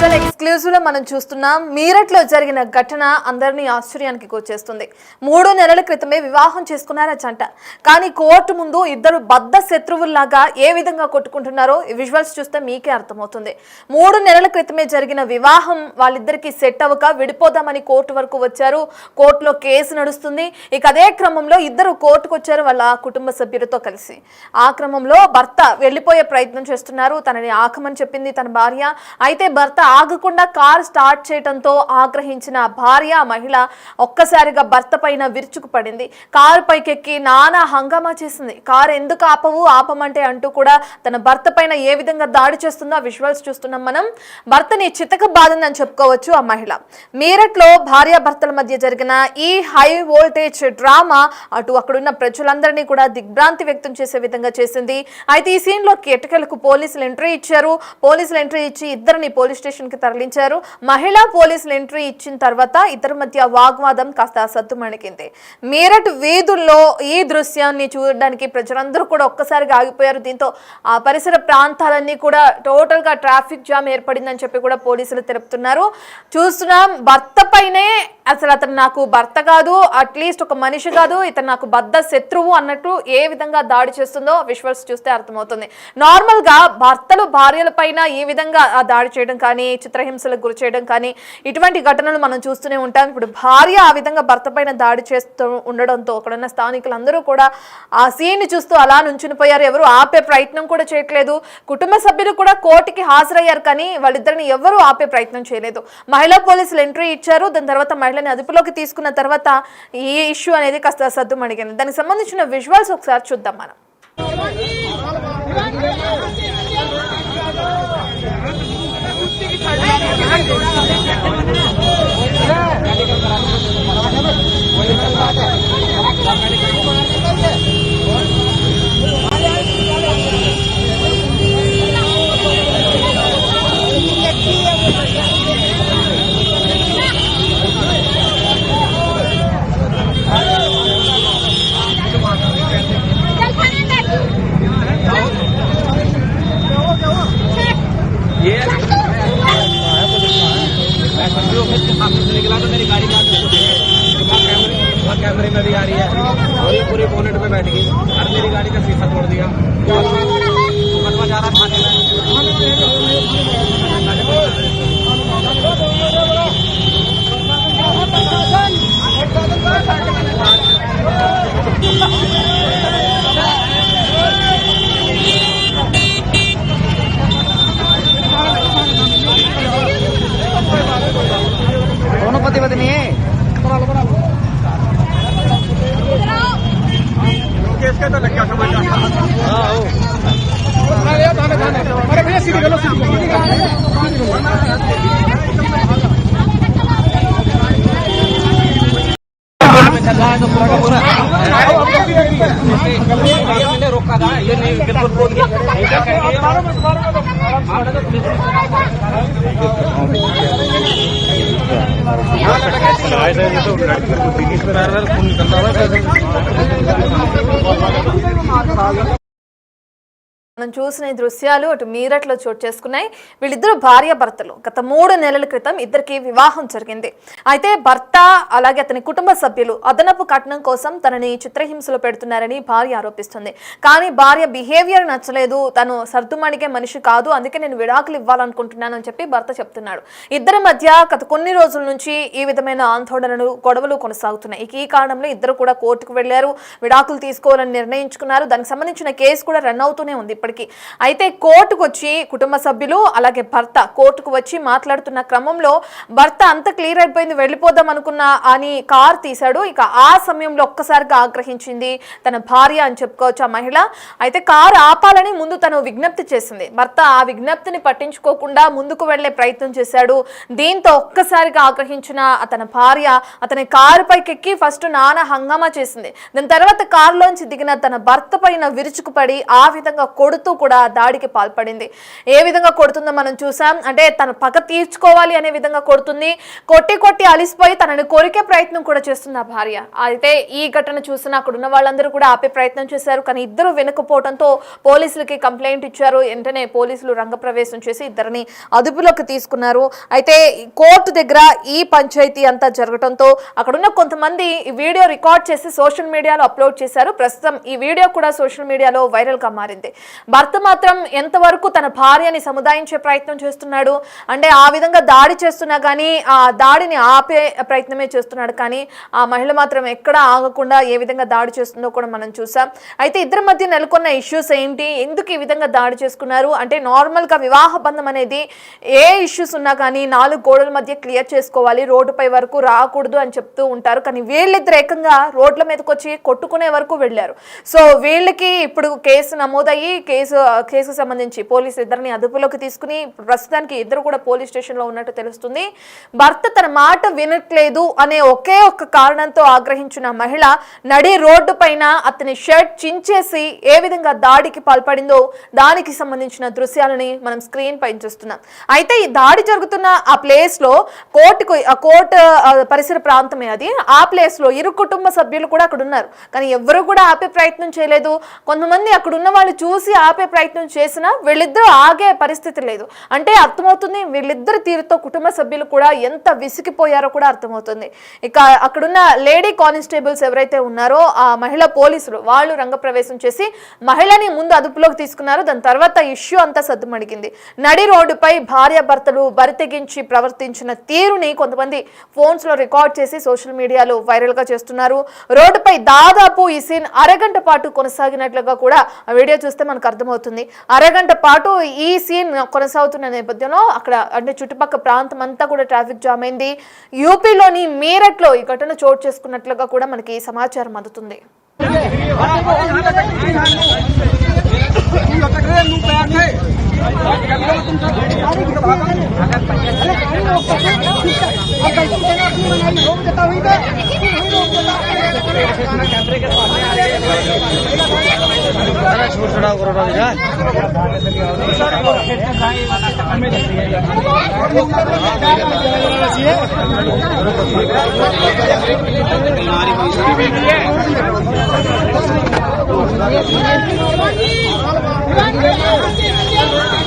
Visual exclusive లో మనం చూస్తున్నాం. మీరట్లో జరిగిన ఘటన అందరినీ ఆశ్చర్యానికి గురిచేస్తుంది. 3 నెలల క్రితమే వివాహం చేసుకున్నారా జంట. కానీ కోర్టు ముందు ఇద్దరు బద్ద శత్రువుల్లాగా ఏ విధంగా కొట్టుకుంటున్నారో ఈ విజువల్స్ చూస్తే మీకే అర్థమవుతుంది. 3 నెలల క్రితమే జరిగిన వివాహం వాళ్ళిద్దరికి సెట్ అవ్వక విడిపోదామని కోర్టు వరకు వచ్చారు. కోర్టులో కేసు నడుస్తుంది. ఇక అదే క్రమంలో ఇద్దరు కోర్టుకు వచ్చారు వాళ్ళ కుటుంబ సభ్యులతో కలిసి. ఆ క్రమంలో భర్త వెళ్లిపోయే ప్రయత్నం చేస్తున్నారు. తనని ఆకమని చెప్పింది తన భార్య. అయితే భర్త ఆగకుండా కార్ స్టార్ట్ చేయడంతో ఆగ్రహించిన భార్య మహిళ ఒక్కసారిగా భర్త పైన విరుచుకు పడింది. కారు పైకెక్కి నానా హంగామా చేసింది. కారు ఎందుకు ఆపమంటే అంటూ కూడా తన భర్త పైన ఏ విధంగా దాడి చేస్తుందో ఆ విజువల్స్ చూస్తున్నాం మనం. భర్తని చితక బాధిందని చెప్పుకోవచ్చు ఆ మహిళ. మీరట్లో భార్యాభర్తల మధ్య జరిగిన ఈ హై వోల్టేజ్ డ్రామా అటు అక్కడున్న ప్రజలందరినీ కూడా దిగ్భ్రాంతి వ్యక్తం చేసే విధంగా చేసింది. అయితే ఈ సీన్ లో ఎట్టకేలకు పోలీసులు ఎంట్రీ ఇచ్చారు. పోలీసులు ఎంట్రీ ఇచ్చి ఇద్దరిని పోలీస్ స్టేషన్ కి తరలించారు. మహిళా పోలీసులు ఎంట్రీ ఇచ్చిన తర్వాత ఇద్దరి మధ్య వాగ్వాదం కాస్త సద్దుమణికింది. మీరట్ వీధుల్లో ఈ దృశ్యాన్ని చూడడానికి ప్రజలందరూ కూడా ఒక్కసారిగా ఆగిపోయారు. దీంతో ఆ పరిసర ప్రాంతాలన్నీ కూడా టోటల్ గా ట్రాఫిక్ జామ్ ఏర్పడిందని చెప్పి కూడా పోలీసులు తెలుపుతున్నారు. చూస్తున్నాం భర్త పైనే అసలు అతను నాకు భర్త కాదు, అట్లీస్ట్ ఒక మనిషి కాదు, ఇతను నాకు బద్ద శత్రువు అన్నట్టు ఏ విధంగా దాడి చేస్తుందో విజువల్స్ చూస్తే అర్థమవుతుంది. నార్మల్ గా భర్తలు భార్యల పైన ఈ విధంగా దాడి చేయడం కానీ చిత్రహింసలకు గురి చేయడం కానీ ఇటువంటి ఘటనలు మనం చూస్తూనే ఉంటాం. ఇప్పుడు భార్య ఆ విధంగా భర్త పైన దాడి చేస్తూ ఉండడంతో అక్కడున్న స్థానికులందరూ కూడా ఆ సీన్ చూస్తూ అలా నుంచునిపోయారు. ఎవరు ఆపే ప్రయత్నం కూడా చేయట్లేదు. కుటుంబ సభ్యులు కూడా కోర్టుకి హాజరయ్యారు కానీ వాళ్ళిద్దరిని ఎవరు ఆపే ప్రయత్నం చేయలేదు. మహిళా పోలీసులు ఎంట్రీ ఇచ్చారు. దాని తర్వాత మహిళని అదుపులోకి తీసుకున్న తర్వాత ఈ ఇష్యూ అనేది కాస్త సద్దుమణిగింది. దానికి సంబంధించిన విజువల్స్ ఒకసారి చూద్దాం మనం. निकला तो मेरी गाड़ी कैमरे में भी आ रही है और ये पूरी बोनेट में बैठ गई और मेरी गाड़ी का शीशा तोड़ दिया। बनवा जा रहा थाने में। दोनों पति पत्नी है। केस का तो लग समझ अरे भैया सीधी गलो रोका था ये नहीं बिल्कुल बोल गया మనం చూసిన దృశ్యాలు అటు మీరట్లో చోటు చేసుకున్నాయి. వీళ్ళిద్దరు భార్యాభర్తలు. గత 3 నెలల క్రితం ఇద్దరికి వివాహం జరిగింది. అయితే భర్త అలాగే అతని కుటుంబ సభ్యులు అదనపు కట్నం కోసం తనని చిత్రహింసలు పెడుతున్నారని భార్య ఆరోపిస్తుంది. కానీ భార్య బిహేవియర్ నచ్చలేదు, తను సర్దుమణిగే మనిషి కాదు, అందుకే నేను విడాకులు ఇవ్వాలనుకుంటున్నాను అని చెప్పి భర్త చెప్తున్నాడు. ఇద్దరి మధ్య గత కొన్ని రోజుల నుంచి ఈ విధమైన ఆందోళనలు గొడవలు కొనసాగుతున్నాయి. ఈ కారణంలో ఇద్దరు కూడా కోర్టుకు వెళ్లారు, విడాకులు తీసుకోవాలని నిర్ణయించుకున్నారు. దానికి సంబంధించిన కేసు కూడా రన్ అవుతూనే ఉంది. అయితే కోర్టుకు వచ్చి కుటుంబ సభ్యులు అలాగే భర్త కోర్టుకు వచ్చి మాట్లాడుతున్న క్రమంలో భర్త అంత క్లియర్ అయిపోయింది, వెళ్ళిపోదాం అనుకున్నా అని కార్ తీశాడు. ఇక ఆ సమయంలో ఒక్కసారిగా ఆగ్రహించింది తన భార్య అని చెప్పుకోవచ్చు ఆ మహిళ. అయితే కారు ఆపాలని ముందు తను విజ్ఞప్తి చేసింది. భర్త ఆ విజ్ఞప్తిని పట్టించుకోకుండా ముందుకు వెళ్లే ప్రయత్నం చేశాడు. దీంతో ఒక్కసారిగా ఆగ్రహించిన తన భార్య అతని కారు పైకి ఎక్కి ఫస్ట్ నానా హంగామా చేసింది. దాని తర్వాత కారులోంచి దిగిన తన భర్త పైన విరుచుకుపడి ఆ విధంగా కొడుతూ కొడుతూ కూడా దాడికి పాల్పడింది. ఏ విధంగా కొడుతుందో మనం చూసాం. అంటే తన పగ తీర్చుకోవాలి అనే విధంగా కొడుతుంది. కొట్టి అలిసిపోయి తనని కొరికే ప్రయత్నం కూడా చేస్తుంది ఆ భార్య. అయితే ఈ ఘటన చూసిన అక్కడ ఉన్న వాళ్ళందరూ కూడా ఆపే ప్రయత్నం చేశారు. కానీ ఇద్దరు వెనుకపోవడంతో పోలీసులకి కంప్లైంట్ ఇచ్చారు. వెంటనే పోలీసులు రంగప్రవేశం చేసి ఇద్దరిని అదుపులోకి తీసుకున్నారు. అయితే కోర్టు దగ్గర ఈ పంచాయతీ అంతా జరగడంతో అక్కడున్న కొంతమంది ఈ వీడియో రికార్డ్ చేసి సోషల్ మీడియాలో అప్లోడ్ చేశారు. ప్రస్తుతం ఈ వీడియో కూడా సోషల్ మీడియాలో వైరల్ గా మారింది. భర్త మాత్రం ఎంతవరకు తన భార్యని సముదాయించే ప్రయత్నం చేస్తున్నాడు అంటే ఆ విధంగా దాడి చేస్తున్నా కానీ ఆ దాడిని ఆపే ప్రయత్నమే చేస్తున్నాడు. కానీ ఆ మహిళ మాత్రం ఎక్కడా ఆగకుండా ఏ విధంగా దాడి చేస్తుందో కూడా మనం చూసాం. అయితే ఇద్దరి మధ్య నెలకొన్న ఇష్యూస్ ఏంటి, ఎందుకు ఈ విధంగా దాడి చేసుకున్నారు అంటే నార్మల్గా వివాహ బంధం అనేది ఏ ఇష్యూస్ ఉన్నా కానీ 4 గోడల మధ్య క్లియర్ చేసుకోవాలి, రోడ్డుపై వరకు రాకూడదు అని చెప్తూ ఉంటారు. కానీ వీళ్ళిద్దరు ఏకంగా రోడ్ల మీదకి వచ్చి కొట్టుకునే వరకు వెళ్ళారు. సో వీళ్ళకి ఇప్పుడు కేసు నమోదయ్యి కేసుకు సంబంధించి పోలీసు ఇద్దరిని అదుపులోకి తీసుకుని ప్రస్తుతానికి ఇద్దరు కూడా పోలీస్ స్టేషన్ లో ఉన్నట్టు తెలుస్తుంది. భర్త తన మాట వినట్లేదు అనే ఒకే ఒక్క కారణంతో ఆగ్రహించిన మహిళ నడి రోడ్డు పైన అతని షర్ట్ చించేసి ఏ విధంగా దాడికి పాల్పడిందో దానికి సంబంధించిన దృశ్యాలని మనం స్క్రీన్ పైన చూస్తున్నాం. అయితే ఈ దాడి జరుగుతున్న ఆ ప్లేస్ లో కోర్టు పరిసర ప్రాంతమే అది. ఆ ప్లేస్ లో ఇరు కుటుంబ సభ్యులు కూడా అక్కడ ఉన్నారు. కానీ ఎవరు కూడా ఆపే ప్రయత్నం చేయలేదు. కొంతమంది అక్కడ ఉన్న వాళ్ళు చూసి ఆపే ప్రయత్నం చేసినా వీళ్ళిద్దరూ ఆగే పరిస్థితి లేదు. అంటే అర్థమవుతుంది వీళ్ళిద్దరు తీరుతో కుటుంబ సభ్యులు కూడా ఎంత విసిగిపోయారో కూడా అర్థమవుతుంది. ఇక అక్కడున్న లేడీ కానిస్టేబుల్స్ ఎవరైతే ఉన్నారో ఆ మహిళా పోలీసులు వాళ్ళు రంగప్రవేశం చేసి మహిళని ముందు అదుపులోకి తీసుకున్నారు. దాని తర్వాత ఇష్యూ అంతా సద్దుమణిగింది. నడి రోడ్డుపై భార్యాభర్తలు బరితెగించి ప్రవర్తించిన తీరుని కొంతమంది ఫోన్స్ లో రికార్డ్ చేసి సోషల్ మీడియాలో వైరల్ గా చేస్తున్నారు. రోడ్డుపై దాదాపు ఈ సీన్ అరగంట పాటు కొనసాగినట్లుగా కూడా ఆ వీడియో చూస్తే మనకు అర్థమవుతుంది. అరగంట పాటు ఈ సీన్ కొనసాగుతున్న నేపథ్యంలో అక్కడ అంటే చుట్టుపక్కల ప్రాంతం అంతా కూడా ట్రాఫిక్ జామ్ అయింది. యూపీలోని మీరట్ లో ఈ ఘటన చోటు చేసుకున్నట్లుగా కూడా మనకి సమాచారం అందుతుంది. Thank you.